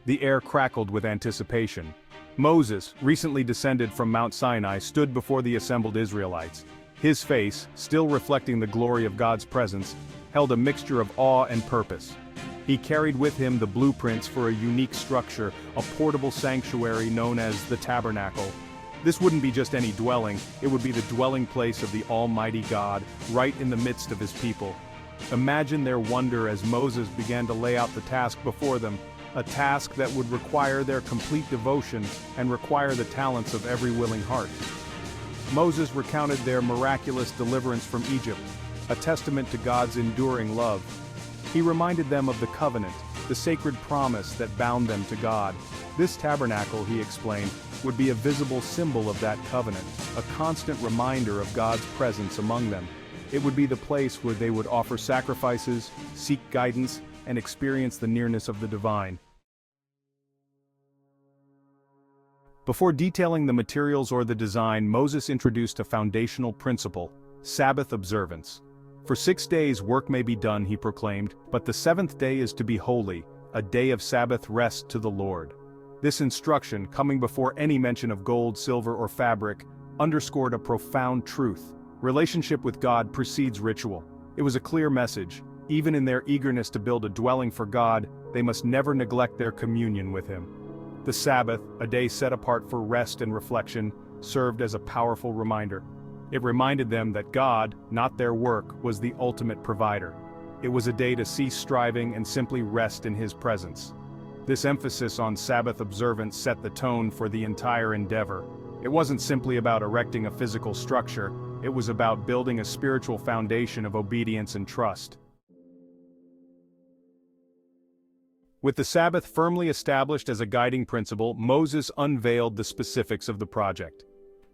The air crackled with anticipation. Moses, recently descended from Mount Sinai, stood before the assembled Israelites. His face, still reflecting the glory of God's presence, held a mixture of awe and purpose. He carried with him the blueprints for a unique structure, a portable sanctuary known as the Tabernacle. This wouldn't be just any dwelling, it would be the dwelling place of the Almighty God, right in the midst of his people. Imagine their wonder as Moses began to lay out the task before them, a task that would require their complete devotion and require the talents of every willing heart. Moses recounted their miraculous deliverance from Egypt, a testament to God's enduring love. He reminded them of the covenant, the sacred promise that bound them to God. This tabernacle, he explained, would be a visible symbol of that covenant, a constant reminder of God's presence among them. It would be the place where they would offer sacrifices, seek guidance, and experience the nearness of the divine. Before detailing the materials or the design, Moses introduced a foundational principle: Sabbath observance. For 6 days work may be done, he proclaimed, but the seventh day is to be holy, a day of Sabbath rest to the Lord. This instruction, coming before any mention of gold, silver, or fabric, underscored a profound truth. Relationship with God precedes ritual. It was a clear message. Even in their eagerness to build a dwelling for God, they must never neglect their communion with Him. The Sabbath, a day set apart for rest and reflection, served as a powerful reminder. It reminded them that God, not their work, was the ultimate provider. It was a day to cease striving and simply rest in His presence. This emphasis on Sabbath observance set the tone for the entire endeavor. It wasn't simply about erecting a physical structure, it was about building a spiritual foundation of obedience and trust. With the Sabbath firmly established as a guiding principle, Moses unveiled the specifics of the project.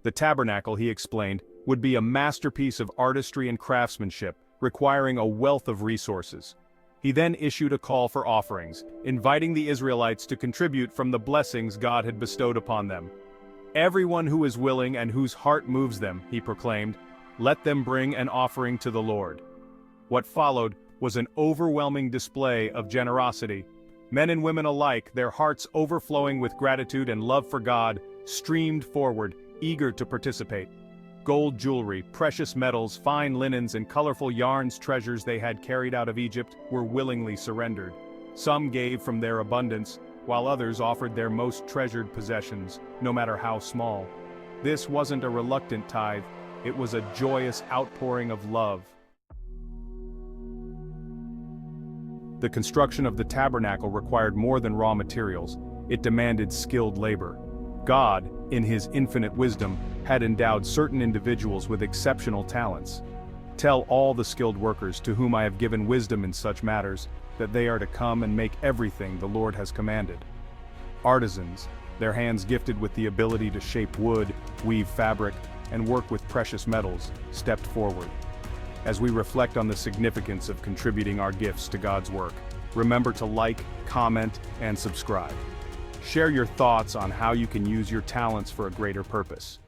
The tabernacle, he explained, would be a masterpiece of artistry and craftsmanship, requiring a wealth of resources. He then issued a call for offerings, inviting the Israelites to contribute from the blessings God had bestowed upon them. Everyone who is willing and whose heart moves them, he proclaimed, let them bring an offering to the Lord. What followed was an overwhelming display of generosity. Men and women alike, their hearts overflowing with gratitude and love for God, streamed forward, eager to participate. Gold jewelry, precious metals, fine linens, and colorful yarns, treasures they had carried out of Egypt, were willingly surrendered. Some gave from their abundance, while others offered their most treasured possessions, no matter how small. This wasn't a reluctant tithe, it was a joyous outpouring of love. The construction of the tabernacle required more than raw materials, it demanded skilled labor. God, in His infinite wisdom, had endowed certain individuals with exceptional talents. Tell all the skilled workers to whom I have given wisdom in such matters, that they are to come and make everything the Lord has commanded. Artisans, their hands gifted with the ability to shape wood, weave fabric, and work with precious metals, stepped forward. As we reflect on the significance of contributing our gifts to God's work, remember to like, comment, and subscribe. Share your thoughts on how you can use your talents for a greater purpose.